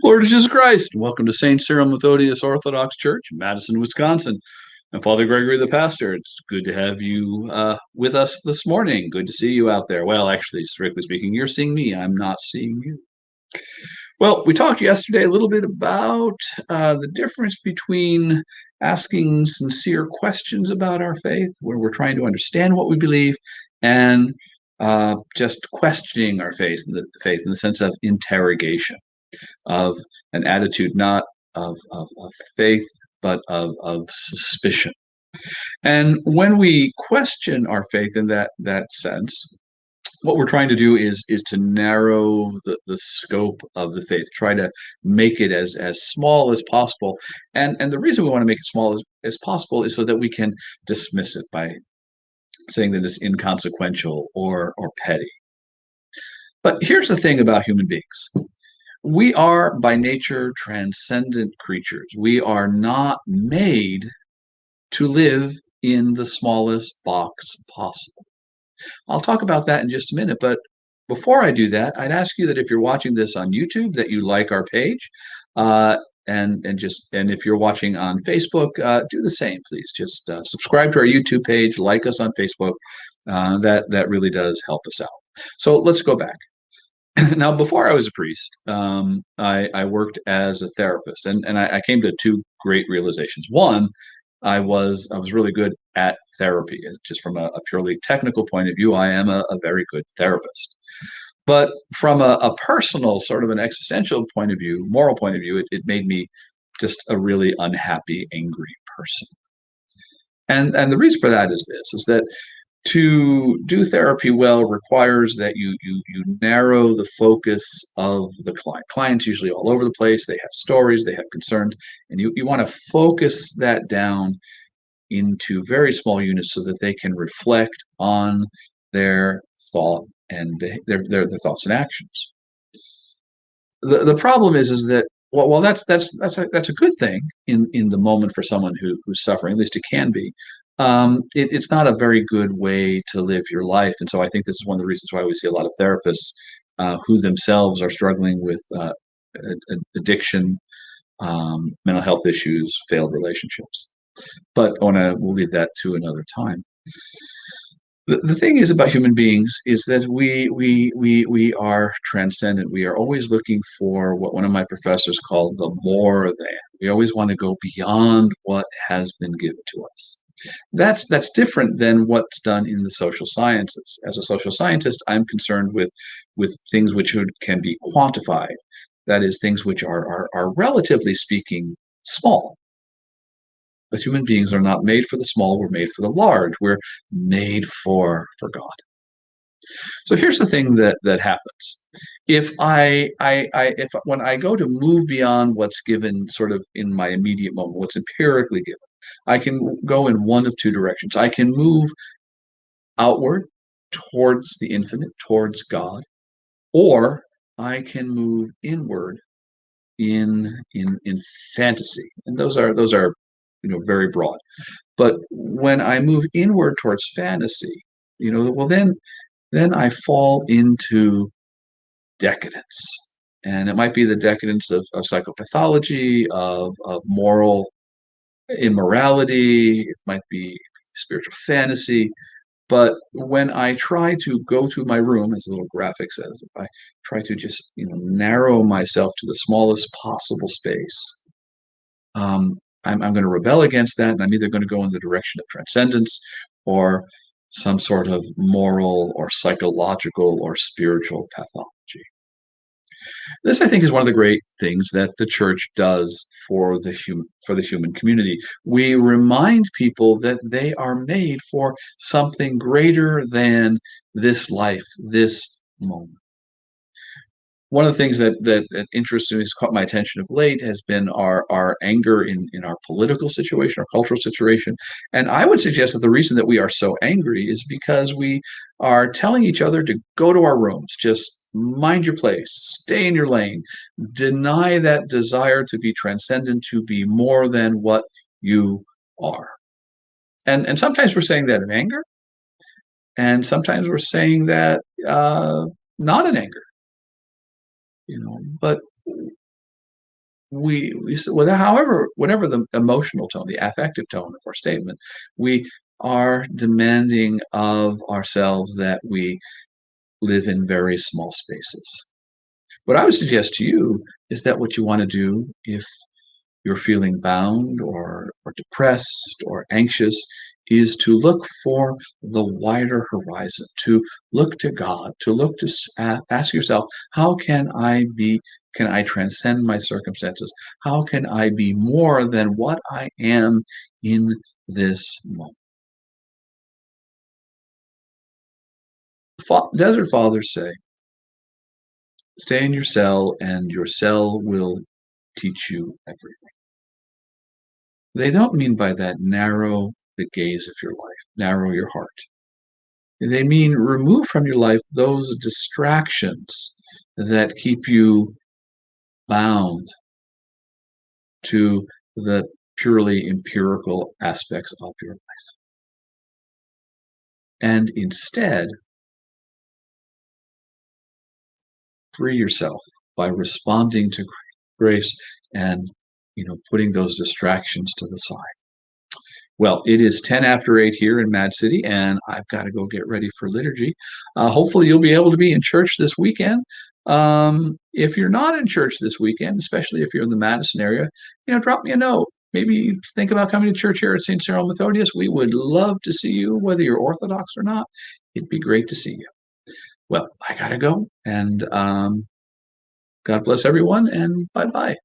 Lord Jesus Christ, welcome to St. Cyril Methodius Orthodox Church, Madison, Wisconsin. I'm Father Gregory, the pastor. It's good to have you with us this morning. Good to see you out there. Well, actually, strictly speaking, you're seeing me. I'm not seeing you. Well, we talked yesterday a little bit about the difference between asking sincere questions about our faith, where we're trying to understand what we believe, and just questioning our faith in the sense of interrogation, of an attitude not of faith, but of suspicion. And when we question our faith in that sense, what we're trying to do is to narrow the scope of the faith, try to make it as small as possible. And the reason we want to make it small as possible is so that we can dismiss it by saying that it's inconsequential or petty. But here's the thing about human beings. We are by nature transcendent creatures. We are not made to live in the smallest box possible. I'll talk about that in just a minute, but before I do that, I'd ask you that if you're watching this on YouTube, that you like our page, uh, and if you're watching on Facebook, do the same, please. Just subscribe to our YouTube page, like us on Facebook. That really does help us out. So let's go back. Now, before I was a priest, I worked as a therapist, and I came to two great realizations. One, I was really good at therapy. Just from a purely technical point of view, I am a very good therapist. But from a personal, sort of an existential point of view, moral point of view, it made me just a really unhappy, angry person. And the reason for that is that to do therapy well requires that you narrow the focus of the client. Clients usually all over the place. They have stories, they have concerns, and you want to focus that down into very small units so that they can reflect on their thought and their thoughts and actions. The problem is that well that's a good thing in the moment for someone who's suffering. At least it can be. It's not a very good way to live your life, and so I think this is one of the reasons why we see a lot of therapists who themselves are struggling with addiction, mental health issues, failed relationships. But we'll leave that to another time. The thing is about human beings is that we are transcendent. We are always looking for what one of my professors called the more than. We always want to go beyond what has been given to us. That's different than what's done in the social sciences. As a social scientist, I'm concerned with things which can be quantified. That is, things which are relatively speaking small. But human beings are not made for the small, we're made for the large. We're made for God. So here's the thing that happens. If if when I go to move beyond what's given sort of in my immediate moment, what's empirically given, I can go in one of two directions. I can move outward towards the infinite, towards God, or I can move inward in fantasy. And those are very broad. But when I move inward towards fantasy, well then I fall into decadence. And it might be the decadence of psychopathology, of moral immorality, it might be spiritual fantasy. But when I try to go to my room, as the little graphic says, if I try to just narrow myself to the smallest possible space, I'm going to rebel against that, and I'm either going to go in the direction of transcendence or some sort of moral or psychological or spiritual pathology. This, I think, is one of the great things that the church does for the human community. We remind people that they are made for something greater than this life, this moment. One of the things that interests me, has caught my attention of late, has been our anger in our political situation, our cultural situation. And I would suggest that the reason that we are so angry is because we are telling each other to go to our rooms, just mind your place, stay in your lane, deny that desire to be transcendent, to be more than what you are. And sometimes we're saying that in anger, and sometimes we're saying that not in anger. But however, whatever the emotional tone, the affective tone of our statement, we are demanding of ourselves that we live in very small spaces. What I would suggest to you is that what you want to do if you're feeling bound or depressed or anxious is to look for the wider horizon, to look to God, to look to ask yourself, how can I transcend my circumstances? How can I be more than what I am in this moment? Desert fathers say, stay in your cell and your cell will teach you everything. They don't mean by that narrow the gaze of your life, narrow your heart. They mean remove from your life those distractions that keep you bound to the purely empirical aspects of your life. And instead, free yourself by responding to grace and putting those distractions to the side. Well, it is 10 after 8 here in Mad City, and I've got to go get ready for liturgy. Hopefully, you'll be able to be in church this weekend. If you're not in church this weekend, especially if you're in the Madison area, drop me a note. Maybe think about coming to church here at St. Cyril Methodius. We would love to see you, whether you're Orthodox or not. It'd be great to see you. Well, I got to go, and God bless everyone, and bye-bye.